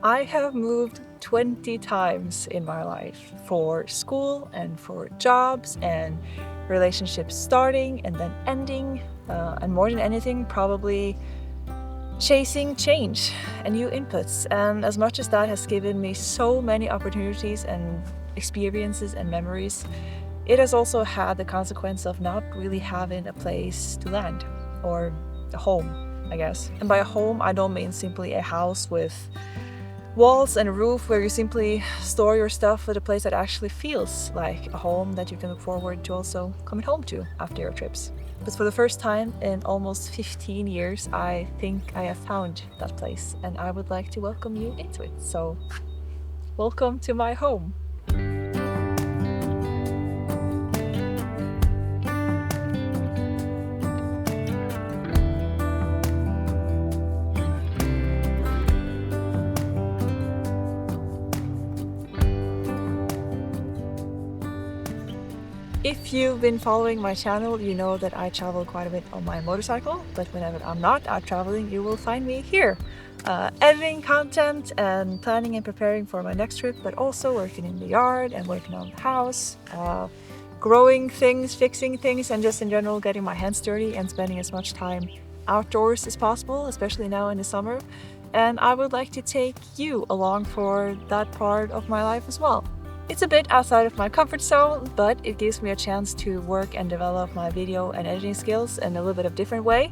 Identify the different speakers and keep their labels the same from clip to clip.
Speaker 1: I have moved 20 times in my life for school and for jobs and relationships starting and then ending, and more than anything, probably chasing change and new inputs. And as much as that has given me so many opportunities and experiences and memories, it has also had the consequence of not really having a place to land, or a home, I guess. And by a home, I don't mean simply a house with walls and a roof where you simply store your stuff, but a place that actually feels like a home that you can look forward to also coming home to after your trips. But for the first time in almost 15 years, I think I have found that place, and I would like to welcome you into it. So, welcome to my home. If you've been following my channel, you know that I travel quite a bit on my motorcycle, but whenever I'm not out traveling, you will find me here, editing content and planning and preparing for my next trip, but also working in the yard and working on the house, growing things, fixing things, and just in general getting my hands dirty and spending as much time outdoors as possible, especially now in the summer. And I would like to take you along for that part of my life as well. It's a bit outside of my comfort zone, but it gives me a chance to work and develop my video and editing skills in a little bit of different way,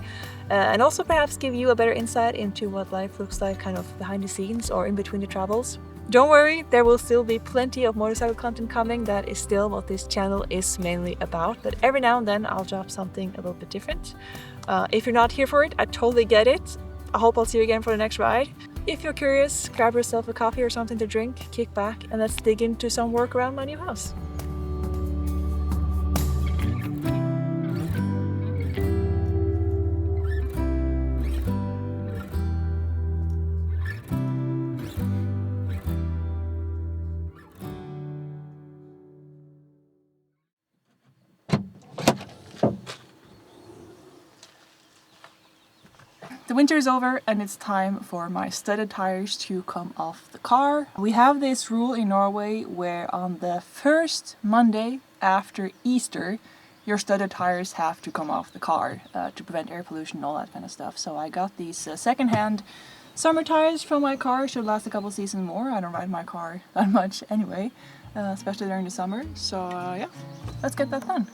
Speaker 1: and also perhaps give you a better insight into what life looks like kind of behind the scenes or in between the travels. Don't worry, there will still be plenty of motorcycle content coming. That is still what this channel is mainly about, but every now and then I'll drop something a little bit different. If you're not here for it, I totally get it. I hope I'll see you again for the next ride. If you're curious, grab yourself a coffee or something to drink, kick back, and let's dig into some work around my new house. The winter is over and it's time for my studded tires to come off the car. We have this rule in Norway where on the first Monday after Easter, your studded tires have to come off the car to prevent air pollution and all that kind of stuff. So I got these second-hand summer tires from my car. Should last a couple seasons more. I don't ride my car that much anyway, especially during the summer. So yeah, let's get that done.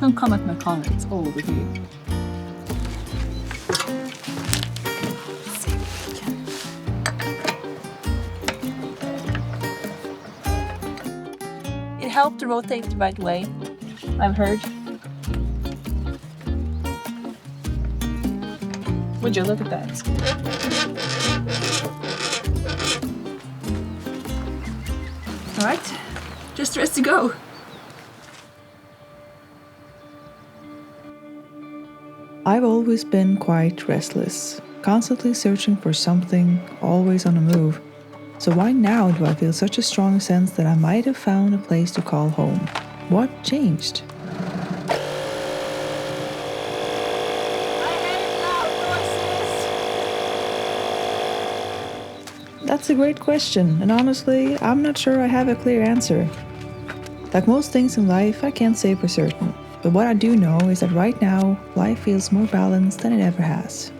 Speaker 1: Don't come at my collar, it's all over here. It helped to rotate the right way, I've heard. Would you look at that? Alright, just rest to go. I've always been quite restless, constantly searching for something, always on the move. So why now do I feel such a strong sense that I might have found a place to call home? What changed? That's a great question, and honestly, I'm not sure I have a clear answer. Like most things in life, I can't say for certain. But what I do know is that right now, life feels more balanced than it ever has.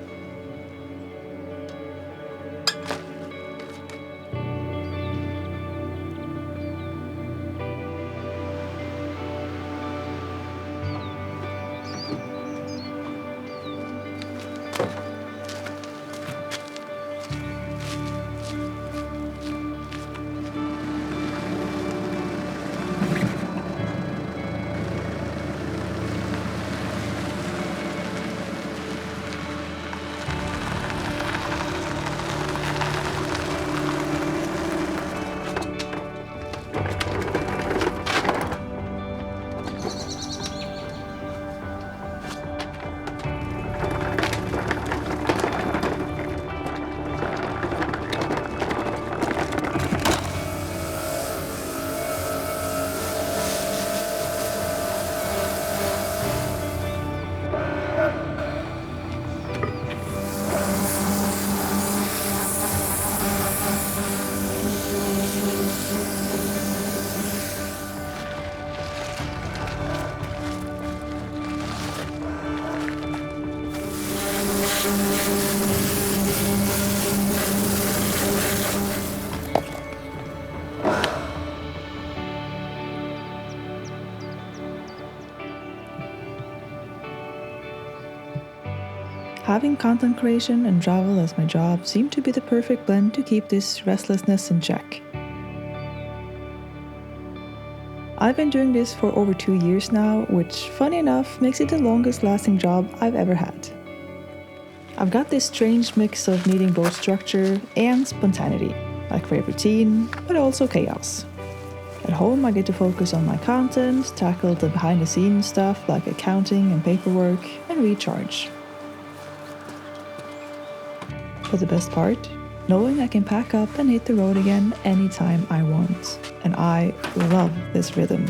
Speaker 1: Having content creation and travel as my job seemed to be the perfect blend to keep this restlessness in check. I've been doing this for over 2 years now, which, funny enough, makes it the longest lasting job I've ever had. I've got this strange mix of needing both structure and spontaneity, like great routine, but also chaos. At home, I get to focus on my content, tackle the behind the scenes stuff like accounting and paperwork, and recharge. But the best part? Knowing I can pack up and hit the road again anytime I want. And I love this rhythm.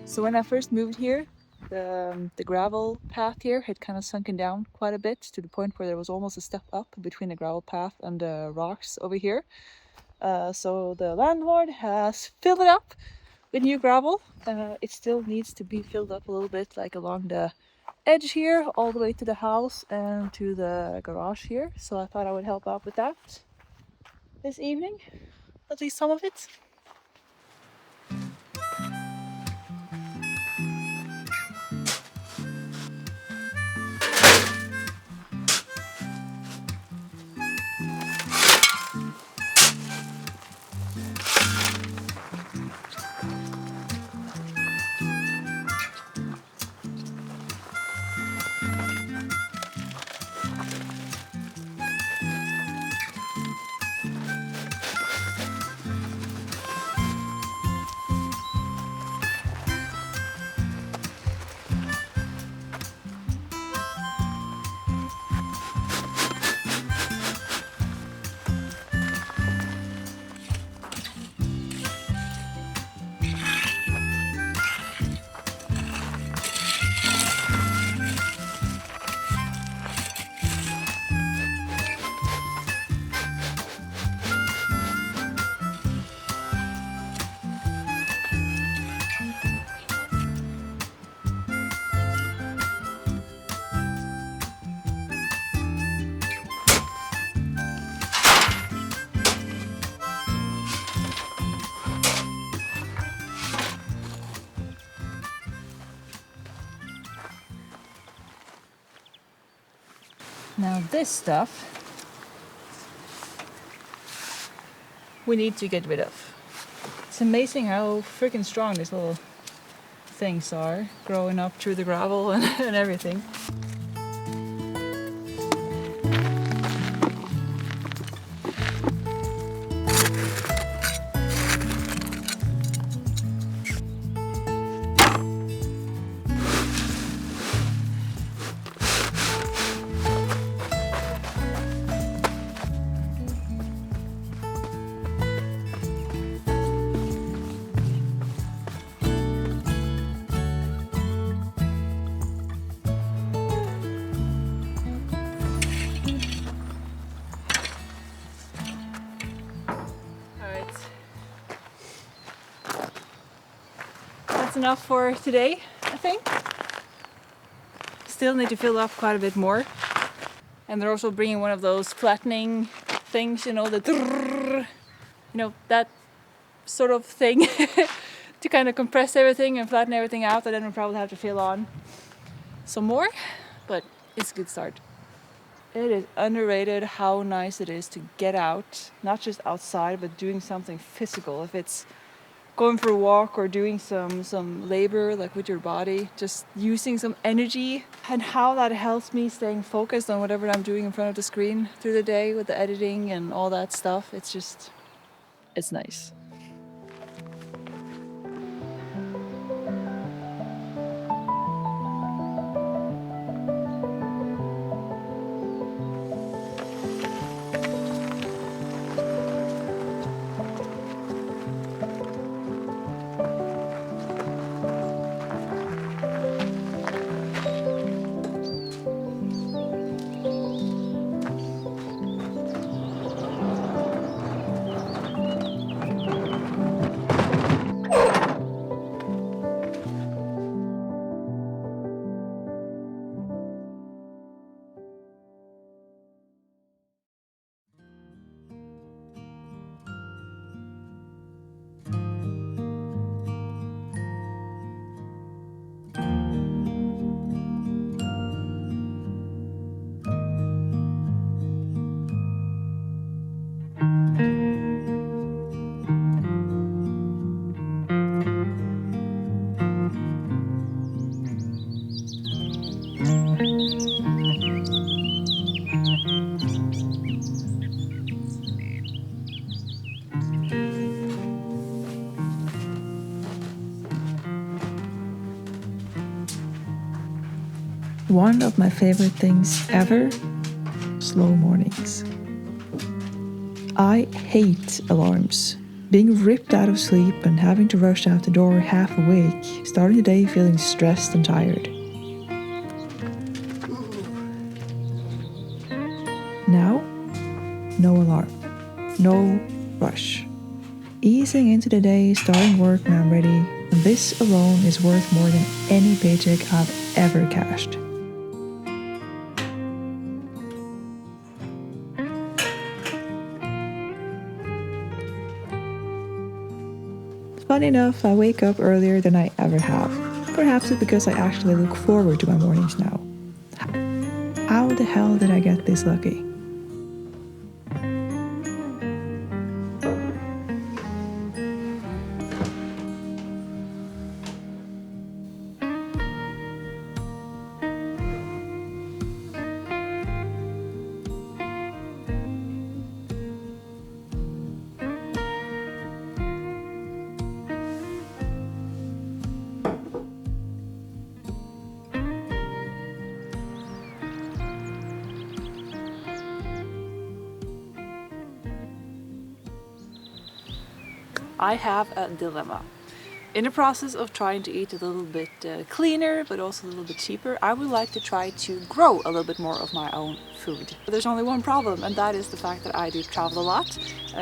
Speaker 1: So when I first moved here, the gravel path here had kind of sunken down quite a bit to the point where there was almost a step up between the gravel path and the rocks over here. So the landlord has filled it up with new gravel. It still needs to be filled up a little bit, like along the edge here, all the way to the house and to the garage here. So I thought I would help out with that this evening, at least some of it. Now this stuff we need to get rid of. It's amazing how freaking strong these little things are growing up through the gravel and everything. That's enough for today, I think. Still need to fill up quite a bit more. And they're also bringing one of those flattening things, you know, that sort of thing to kind of compress everything and flatten everything out. And then we'll probably have to fill on some more, but it's a good start. It is underrated how nice it is to get out, not just outside, but doing something physical. If it's going for a walk or doing some labor like with your body, just using some energy, and how that helps me staying focused on whatever I'm doing in front of the screen through the day with the editing and all that stuff. It's nice. One of my favorite things ever, slow mornings. I hate alarms. Being ripped out of sleep and having to rush out the door half awake, starting the day feeling stressed and tired. Now, no alarm, no rush. Easing into the day, starting work when I'm ready, and this alone is worth more than any paycheck I've ever cashed. Funny enough, I wake up earlier than I ever have. Perhaps it's because I actually look forward to my mornings now. How the hell did I get this lucky? I have a dilemma. In the process of trying to eat a little bit cleaner, but also a little bit cheaper, I would like to try to grow a little bit more of my own food. But there's only one problem, and that is the fact that I do travel a lot,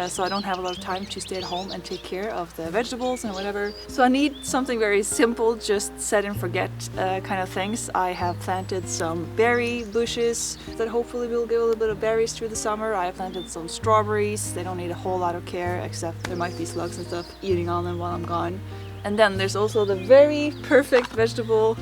Speaker 1: so I don't have a lot of time to stay at home and take care of the vegetables and whatever. So I need something very simple, just set and forget kind of things. I have planted some berry bushes that hopefully will give a little bit of berries through the summer. I have planted some strawberries. They don't need a whole lot of care, except there might be slugs and stuff eating on them while I'm gone. And then there's also the very perfect vegetable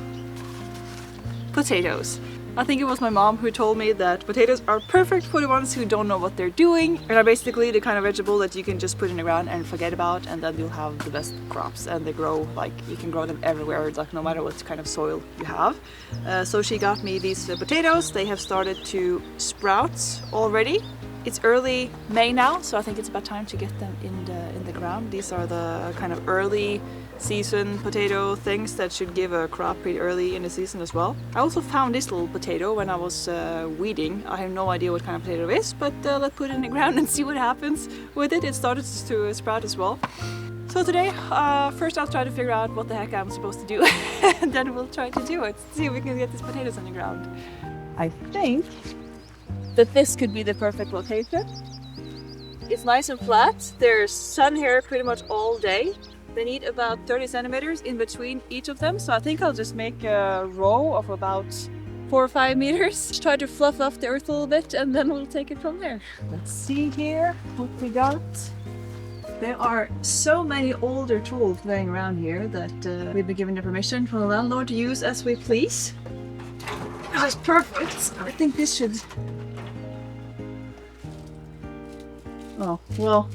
Speaker 1: potatoes. I think it was my mom who told me that potatoes are perfect for the ones who don't know what they're doing. And are basically the kind of vegetable that you can just put in the ground and forget about, and then you'll have the best crops, and they grow like you can grow them everywhere, like no matter what kind of soil you have. So she got me these potatoes. They have started to sprout already. It's early May now, so I think it's about time to get them in the ground. These are the kind of early season potato things that should give a crop pretty early in the season as well. I also found this little potato when I was weeding. I have no idea what kind of potato it is, but let's put it in the ground and see what happens with it. It started to sprout as well. So today, first I'll try to figure out what the heck I'm supposed to do, and then we'll try to do it. See if we can get these potatoes on the ground. I think that this could be the perfect location. It's nice and flat. There's sun here pretty much all day. They need about 30 centimeters in between each of them, so I think I'll just make a row of about 4 or 5 meters. Just try to fluff off the earth a little bit, and then we'll take it from there. Let's see here what we got. There are so many older tools laying around here that we've been given the permission from the landlord to use as we please. That's perfect. I think this should... Oh, well...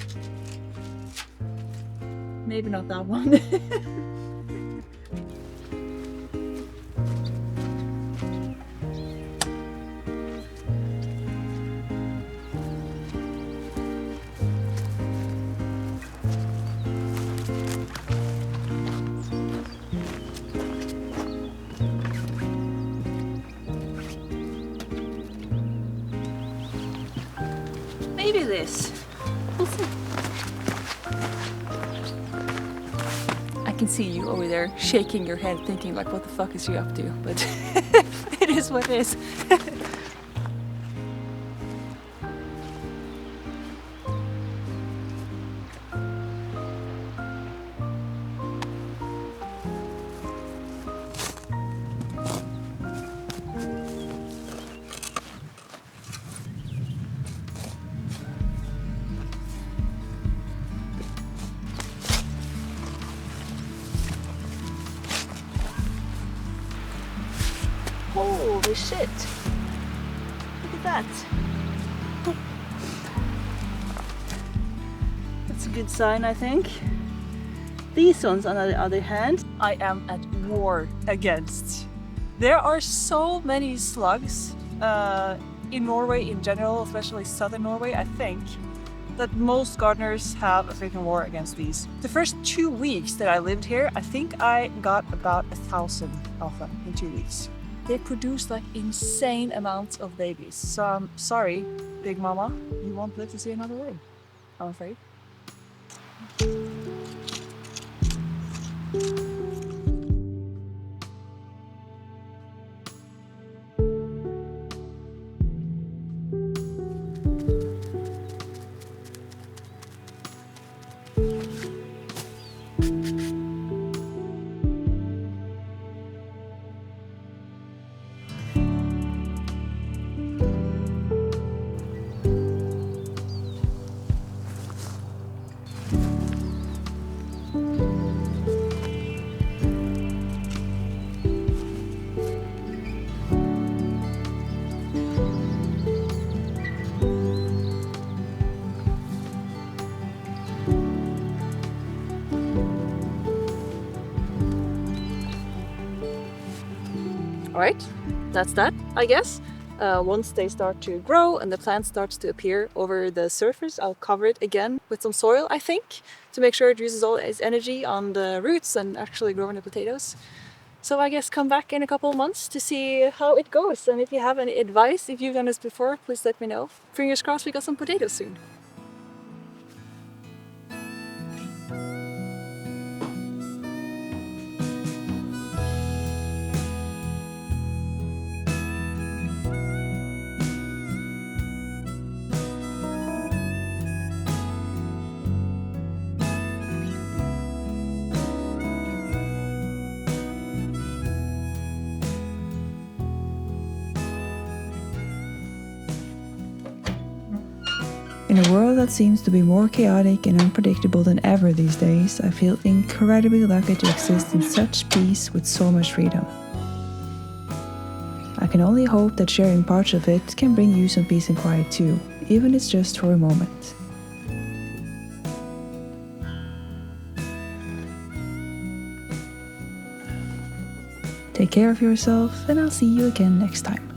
Speaker 1: Maybe not that one. Maybe this. We'll see. I can see you over there shaking your head thinking like, what the fuck is she up to? But it is what it is. Holy shit! Look at that! That's a good sign, I think. These ones, on the other hand, I am at war against. There are so many slugs in Norway in general, especially southern Norway, I think, that most gardeners have a freaking war against these. The first 2 weeks that I lived here, I think I got about 1,000 of them in 2 weeks. They produce like insane amounts of babies. So I'm sorry, Big Mama, you won't live to see another day, I'm afraid. Alright, that's that, I guess. Once they start to grow and the plant starts to appear over the surface, I'll cover it again with some soil, I think, to make sure it uses all its energy on the roots and actually growing the potatoes. So I guess come back in a couple of months to see how it goes. And if you have any advice, if you've done this before, please let me know. Fingers crossed we got some potatoes soon.
Speaker 2: In a world that seems to be more chaotic and unpredictable than ever these days, I feel incredibly lucky to exist in such peace with so much freedom. I can only hope that sharing parts of it can bring you some peace and quiet too, even if it's just for a moment. Take care of yourself, and I'll see you again next time.